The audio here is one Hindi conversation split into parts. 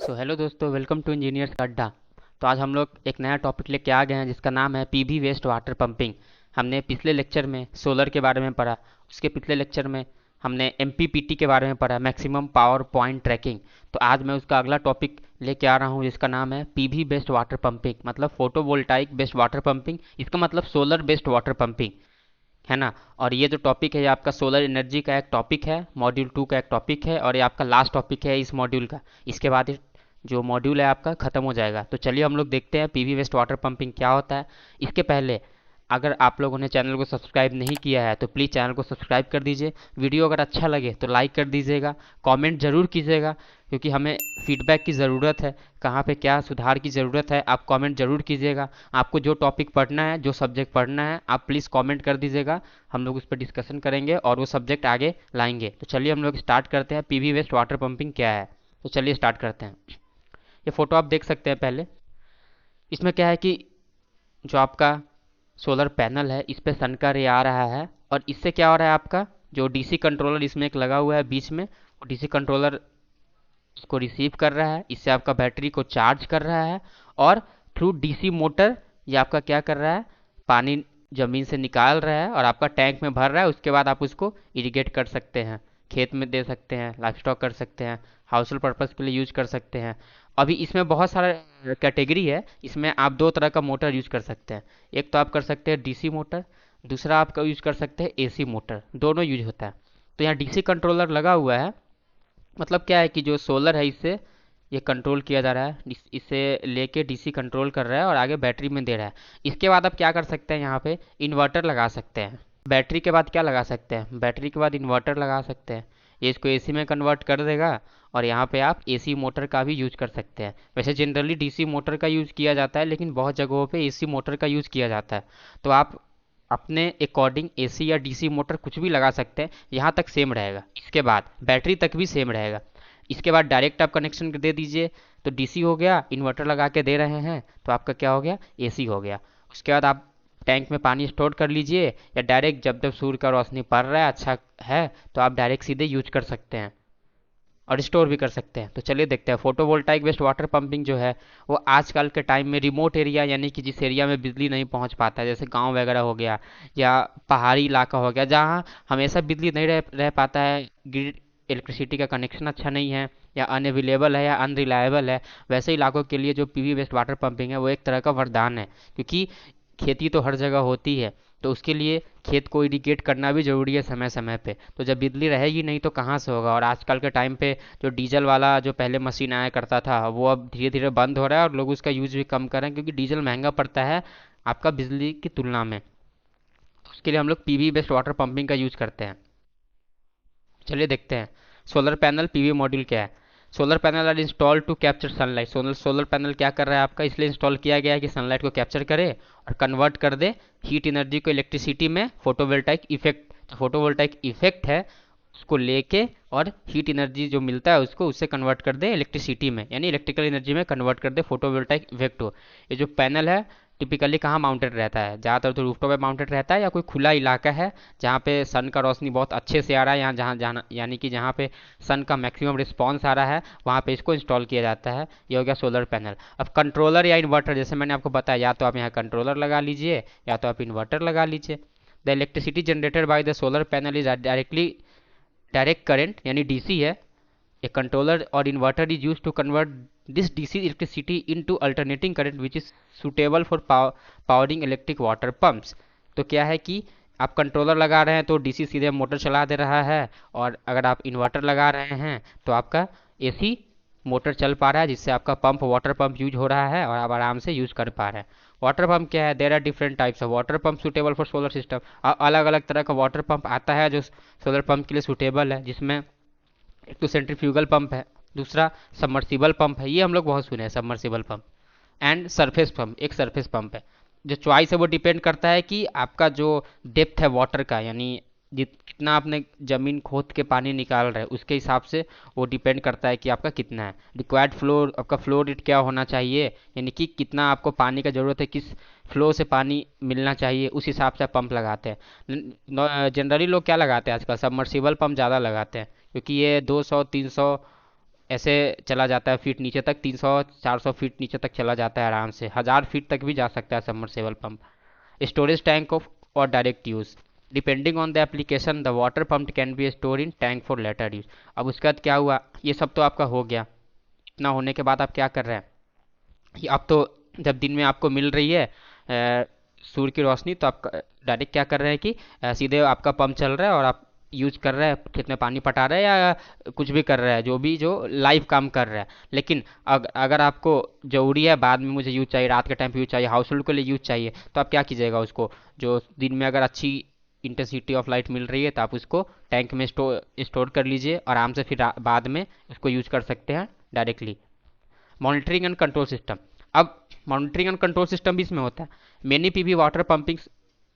हेलो दोस्तों, वेलकम टू इंजीनियर्स का अड्डा। तो आज हम लोग एक नया टॉपिक लेके आ गए हैं जिसका नाम है पीवी वेस्ट वाटर पंपिंग। हमने पिछले लेक्चर में सोलर के बारे में पढ़ा। उसके पिछले लेक्चर में हमने एमपीपीटी के बारे में पढ़ा, मैक्सिमम पावर पॉइंट ट्रैकिंग। तो आज मैं उसका अगला टॉपिक लेके आ रहा हूँ जिसका नाम है पीवी बेस्ड वाटर पंपिंग, मतलब फोटोवोल्टाइक बेस्ड वाटर पंपिंग। इसका मतलब सोलर बेस्ड वाटर पंपिंग है ना। और ये जो टॉपिक है ये आपका सोलर एनर्जी का एक टॉपिक है, मॉड्यूल 2 का एक टॉपिक है, और ये आपका लास्ट टॉपिक है इस मॉड्यूल का। इसके बाद जो मॉड्यूल है आपका ख़त्म हो जाएगा। तो चलिए हम लोग देखते हैं पीवी वेस्ट वाटर पंपिंग क्या होता है। इसके पहले अगर आप लोगों ने चैनल को सब्सक्राइब नहीं किया है तो प्लीज़ चैनल को सब्सक्राइब कर दीजिए। वीडियो अगर अच्छा लगे तो लाइक कर दीजिएगा, कमेंट ज़रूर कीजिएगा, क्योंकि हमें फीडबैक की ज़रूरत है। कहाँ पे क्या सुधार की ज़रूरत है आप कमेंट ज़रूर कीजिएगा। आपको जो टॉपिक पढ़ना है, जो सब्जेक्ट पढ़ना है, आप प्लीज़ कमेंट कर दीजिएगा। हम लोग उस पर डिस्कशन करेंगे और वो सब्जेक्ट आगे लाएंगे। तो चलिए हम लोग स्टार्ट करते हैं पीवी वेस्ट वाटर पंपिंग क्या है। तो चलिए स्टार्ट करते हैं। ये फ़ोटो आप देख सकते हैं पहले। इसमें क्या है कि जो आपका सोलर पैनल है इस पे सन का रे आ रहा है, और इससे क्या हो रहा है, आपका जो डीसी कंट्रोलर इसमें एक लगा हुआ है बीच में, वो डीसी कंट्रोलर उसको रिसीव कर रहा है। इससे आपका बैटरी को चार्ज कर रहा है, और थ्रू डीसी मोटर ये आपका क्या कर रहा है, पानी ज़मीन से निकाल रहा है और आपका टैंक में भर रहा है। उसके बाद आप उसको इरिगेट कर सकते हैं, खेत में दे सकते हैं, लाइफ स्टॉक कर सकते हैं, हाउस होल्ड पर्पज़ के लिए यूज कर सकते हैं। अभी इसमें बहुत सारा कैटेगरी है। इसमें आप दो तरह का मोटर यूज कर सकते हैं। एक तो आप कर सकते हैं डीसी मोटर, दूसरा आप यूज कर सकते हैं एसी मोटर। दोनों यूज होता है। तो यहाँ डीसी कंट्रोलर लगा हुआ है, मतलब क्या है कि जो सोलर है इससे ये कंट्रोल किया जा रहा है। इसे लेके डीसी कंट्रोल कर रहा है और आगे बैटरी में दे रहा है। इसके बाद आप क्या कर सकते हैं, यहाँ पे इन्वर्टर लगा सकते हैं। बैटरी के बाद क्या लगा सकते हैं, बैटरी के बाद इन्वर्टर लगा सकते हैं। ये इसको एसी में कन्वर्ट कर देगा, और यहाँ पे आप एसी मोटर का भी यूज कर सकते हैं। वैसे जनरली डीसी मोटर का यूज किया जाता है, लेकिन बहुत जगहों पे एसी मोटर का यूज किया जाता है। तो आप अपने अकॉर्डिंग एसी या डीसी मोटर कुछ भी लगा सकते हैं, यहाँ तक सेम रहेगा। इसके बाद बैटरी तक भी सेम रहेगा। इसके बाद डायरेक्ट आप कनेक्शन दे दीजिए, तो डीसी हो गया, इन्वर्टर लगा के दे रहे हैं तो आपका क्या हो गया, एसी हो गया। उसके बाद आप टैंक में पानी स्टोर कर लीजिए, या डायरेक्ट जब जब सूर्य का रोशनी पड़ रहा है अच्छा है तो आप डायरेक्ट सीधे यूज कर सकते हैं और स्टोर भी कर सकते हैं। तो चलिए देखते हैं फोटोवोल्टाइक बेस्ड वाटर पंपिंग जो है वो आजकल के टाइम में रिमोट एरिया, यानी कि जिस एरिया में बिजली नहीं पहुंच पाता है, जैसे गांव वगैरह हो गया या पहाड़ी इलाका हो गया, जहां हमेशा बिजली नहीं रह पाता है, ग्रिड इलेक्ट्रिसिटी का कनेक्शन अच्छा नहीं है, या अनअवेलेबल है, या अनरिलायबल है, वैसे इलाकों के लिए जो पीवी बेस्ड वाटर पंपिंग है वो एक तरह का वरदान है। क्योंकि खेती तो हर जगह होती है, तो उसके लिए खेत को इरिगेट करना भी ज़रूरी है समय समय पे। तो जब बिजली रहेगी नहीं तो कहाँ से होगा। और आजकल के टाइम पे जो डीजल वाला जो पहले मशीन आया करता था वो अब धीरे धीरे बंद हो रहा है, और लोग उसका यूज़ भी कम कर रहे हैं, क्योंकि डीजल महंगा पड़ता है आपका बिजली की तुलना में। तो उसके लिए हम लोग पीवी बेस्ड वाटर पंपिंग का यूज़ करते हैं। चलिए देखते हैं सोलर पैनल पीवी मॉड्यूल क्या है। Solar panel are install to capture sunlight. Solar panel क्या कर रहा है आपका, इसलिए इंस्टॉल किया गया है कि सनलाइट को कैप्चर करे और कन्वर्ट कर दे हीट एनर्जी को इलेक्ट्रिसिटी में। फोटोवोल्टाइक इफेक्ट, जो फोटोवोल्टाइक इफेक्ट है उसको लेके और हीट एनर्जी जो मिलता है उसको उससे कन्वर्ट कर दे इलेक्ट्रिसिटी में, यानी इलेक्ट्रिकल एनर्जी में कन्वर्ट कर दे, फोटोवोल्टाइक इफेक्ट हो। ये जो पैनल है टिपिकली कहाँ माउंटेड रहता है, ज़्यादातर तो रूफटॉप पे माउंटेड रहता है, या कोई खुला इलाका है जहाँ पे सन का रोशनी बहुत अच्छे से आ रहा है, यहाँ जहाँ जहाँ यानी कि जहाँ पे सन का मैक्सिमम रिस्पॉन्स आ रहा है वहाँ पे इसको इंस्टॉल किया जाता है। ये हो गया सोलर पैनल। अब कंट्रोलर या इन्वर्टर, जैसे मैंने आपको बताया, या तो आप यहाँ कंट्रोलर लगा लीजिए या तो आप इन्वर्टर लगा लीजिए। The electricity generated by the solar panel is direct current, यानी डीसी है। A controller or inverter is used to convert this DC electricity into alternating current which is suitable for powering electric water pumps। तो क्या है कि आप कंट्रोलर लगा रहे हैं तो डीसी सीधे मोटर चला दे रहा है, और अगर आप इन्वर्टर लगा रहे हैं तो आपका एसी मोटर चल पा रहा है, जिससे आपका पंप वाटर पंप यूज हो रहा है और आप आराम से यूज कर पा रहे हैं। वाटर पंप क्या है, there are different types of water pump suitable for solar system. अलग अलग तरह का वाटर पंप आता है जो सोलर पंप के लिए सुटेबल है, जिसमें एक तो सेंट्रीफ्यूगल पंप है, दूसरा सबमर्सिबल पंप है, ये हम लोग बहुत सुने हैं submersible pump, and surface pump, एक सरफेस पंप है। जो चॉइस है वो डिपेंड करता है कि आपका जो डेप्थ है वाटर का, यानी कितना आपने ज़मीन खोद के पानी निकाल रहे हैं उसके हिसाब से वो डिपेंड करता है कि आपका कितना है। रिक्वायर्ड फ्लो, आपका फ्लो रेट क्या होना चाहिए, यानी कि कितना आपको पानी का ज़रूरत है, किस फ्लो से पानी मिलना चाहिए, उस हिसाब से आप पंप लगाते हैं। जनरली लोग क्या लगाते हैं आजकल, सबमर्सिबल पंप ज़्यादा लगाते हैं, क्योंकि ये 200 300 ऐसे चला जाता है फीट नीचे तक, 300-400 फीट नीचे तक चला जाता है आराम से, 1000 फीट तक भी जा सकता है submersible pump. Storage tank off और direct use, depending on the application the water pump can be store in tank for later use. अब उसके बाद क्या हुआ, ये सब तो आपका हो गया। इतना होने के बाद आप क्या कर रहे हैं, आप तो जब दिन में आपको मिल रही है सूर्य की रोशनी, तो आप डायरेक्ट क्या कर रहे हैं कि सीधे आपका पंप चल रहा है और आप यूज कर रहे हैं, खेत में पानी पटा रहे हैं या कुछ भी कर रहे हैं, जो लाइव काम कर रहा है। लेकिन अगर आपको ज़रूरी है, बाद में मुझे यूज चाहिए, रात के टाइम पे यूज चाहिए, हाउस होल्ड के लिए यूज चाहिए, तो आप क्या कीजिएगा, उसको जो दिन में अगर अच्छी इंटेंसिटी ऑफ लाइट मिल रही है तो आप उसको टैंक में स्टोर कर लीजिए आराम से, फिर बाद में उसको यूज कर सकते हैं directly. Monitoring and control system, अब मॉनिटरिंग एंड कंट्रोल सिस्टम भी इसमें होता है। Many PV water pumping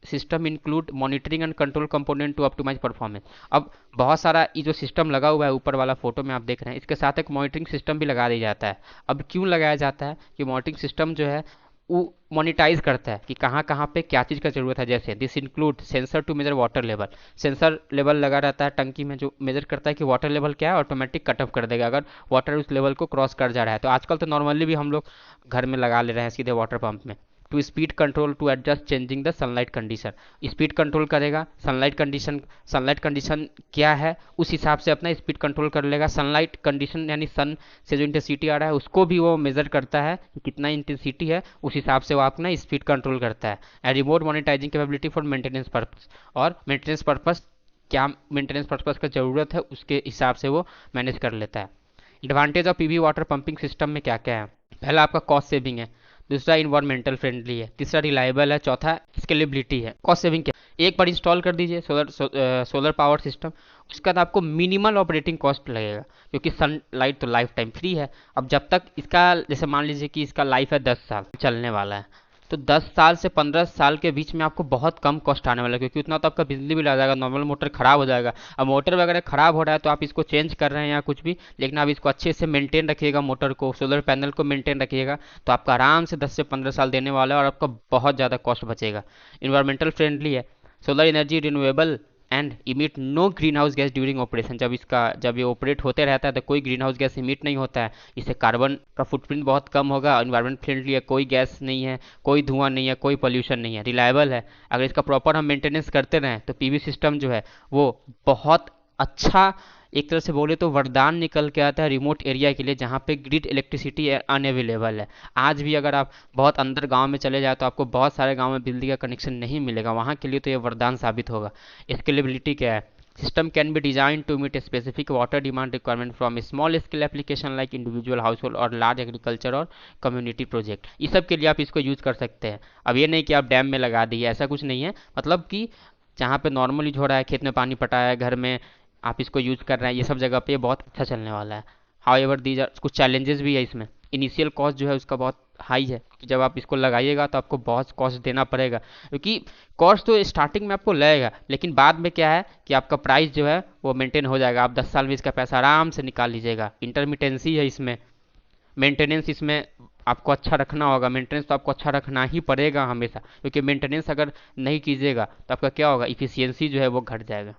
system include monitoring and control component to optimise performance. अब बहुत सारा ये जो सिस्टम लगा हुआ है ऊपर वाला फोटो में आप देख रहे हैं, इसके साथ एक मॉनिटरिंग सिस्टम भी लगा दिया जाता है। अब क्यों लगाया जाता है कि मॉनिटरिंग सिस्टम जो है वो मोनिटाइज करता है कि कहाँ कहाँ पे क्या चीज़ का ज़रूरत है। जैसे this include sensor to measure water level, sensor level लगा रहता है टंकी में जो मेजर करता है कि वाटर लेवल क्या है, ऑटोमेटिक कट ऑफ कर देगा अगर वाटर उस लेवल को क्रॉस कर जा रहा है। तो आजकल तो नॉर्मली भी हम लोग घर में लगा ले रहे हैं सीधे वाटर पंप में। To speed control to adjust changing the sunlight condition, speed control करेगा, सनलाइट कंडीशन क्या है उस हिसाब से अपना स्पीड कंट्रोल कर लेगा। सनलाइट कंडीशन यानी सन से जो इंटेंसिटी आ रहा है उसको भी वो मेजर करता है कि कितना इंटेंसिटी है, उस हिसाब से वो अपना स्पीड कंट्रोल करता है। And remote monetizing capability for maintenance purpose, और मेंटेनेंस पर्पस क्या मेंटेनेंस पर्पस का ज़रूरत है उसके हिसाब से वो मैनेज कर लेता है। Advantage of PV water pumping system में क्या क्या है, पहला आपका कॉस्ट सेविंग है, दूसरा इन्वायरमेंटल फ्रेंडली है, तीसरा रिलायबल है, चौथा स्केलेबिलिटी है। कॉस्ट सेविंग क्या, एक बार इंस्टॉल कर दीजिए सोलर पावर सिस्टम, उसके बाद आपको मिनिमल ऑपरेटिंग कॉस्ट लगेगा क्योंकि सनलाइट तो लाइफ टाइम फ्री है। अब जब तक इसका, जैसे मान लीजिए कि इसका लाइफ है 10 साल चलने वाला है, तो 10 साल से 15 साल के बीच में आपको बहुत कम कॉस्ट आने वाला है क्योंकि उतना तो आपका बिजली बिल आ जाएगा, नॉर्मल मोटर खराब हो जाएगा। अब मोटर वगैरह खराब हो रहा है तो आप इसको चेंज कर रहे हैं या कुछ भी, लेकिन आप इसको अच्छे से मेंटेन रखिएगा, मोटर को, सोलर पैनल को मेंटेन रखिएगा, तो आपका आराम से 10 से 15 साल देने वाला है और आपका बहुत ज़्यादा कॉस्ट बचेगा। इन्वायरमेंटल फ्रेंडली है, solar energy renewable and emit no greenhouse gas during operation, जब ये ऑपरेट होते रहता है तो कोई ग्रीन हाउस गैस इमिट नहीं होता है, इससे कार्बन का फुटप्रिंट बहुत कम होगा। इन्वायरमेंट फ्रेंडली है, कोई गैस नहीं है, कोई धुआं नहीं है, कोई पोल्यूशन नहीं है। रिलायबल है, अगर इसका प्रॉपर हम मेंटेनेंस करते रहें तो पीवी सिस्टम जो है वो बहुत अच्छा, एक तरह से बोले तो वरदान निकल के आता है रिमोट एरिया के लिए जहाँ पे ग्रिड इलेक्ट्रिसिटी अनअवेलेबल है। आज भी अगर आप बहुत अंदर गांव में चले जाए तो आपको बहुत सारे गांव में बिजली का कनेक्शन नहीं मिलेगा, वहाँ के लिए तो ये वरदान साबित होगा। स्केलेबिलिटी क्या है, system can be design to meet specific water demand requirement from small scale application like individual household और लार्ज एग्रीकल्चर और कम्युनिटी प्रोजेक्ट, इस सब के लिए आप इसको यूज कर सकते हैं। अब ये नहीं कि आप डैम में लगा दिए, ऐसा कुछ नहीं है, मतलब कि जहाँ पे नॉर्मल यूज हो रहा है, खेत में पानी पटाया है, घर में आप इसको यूज कर रहे हैं, ये सब जगह पे बहुत अच्छा चलने वाला है। हाउएवर दीज आर, कुछ चैलेंजेस भी है इसमें। इनिशियल कॉस्ट जो है उसका बहुत हाई है, जब आप इसको लगाइएगा तो आपको बहुत कॉस्ट देना पड़ेगा क्योंकि कॉस्ट तो स्टार्टिंग में आपको लगेगा, लेकिन बाद में क्या है कि आपका प्राइस जो है वो मेंटेन हो जाएगा, आप 10 साल में इसका पैसा आराम से निकाल लीजिएगा। इंटरमिटेंसी है इसमें, मेंटेनेंस इसमें आपको अच्छा रखना होगा, मेंटेनेंस तो आपको अच्छा रखना ही पड़ेगा हमेशा, क्योंकि मेंटेनेंस अगर नहीं कीजिएगा तो आपका क्या होगा, इफिशियंसी जो है वो घट जाएगा।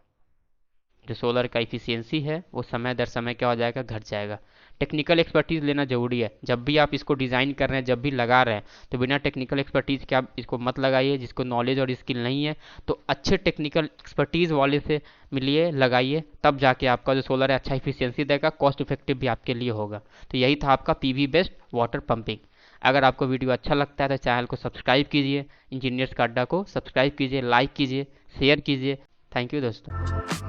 जो सोलर का इफिशियंसी है वो समय दर समय क्या हो जाएगा, घट जाएगा। टेक्निकल एक्सपर्टीज़ लेना जरूरी है, जब भी आप इसको डिज़ाइन कर रहे हैं, जब भी लगा रहे हैं, तो बिना टेक्निकल एक्सपर्टीज़ के आप इसको मत लगाइए। जिसको नॉलेज और स्किल नहीं है तो अच्छे टेक्निकल एक्सपर्टीज़ वाले से मिलिए, लगाइए, तब जाके आपका जो सोलर है अच्छा इफिशियंसी देगा, कॉस्ट इफेक्टिव भी आपके लिए होगा। तो यही था आपका पीवी बेस्ड वाटर पंपिंग। अगर आपको वीडियो अच्छा लगता है तो चैनल को सब्सक्राइब कीजिए, इंजीनियर्स का अड्डा को सब्सक्राइब कीजिए, लाइक कीजिए, शेयर कीजिए। थैंक यू दोस्तों।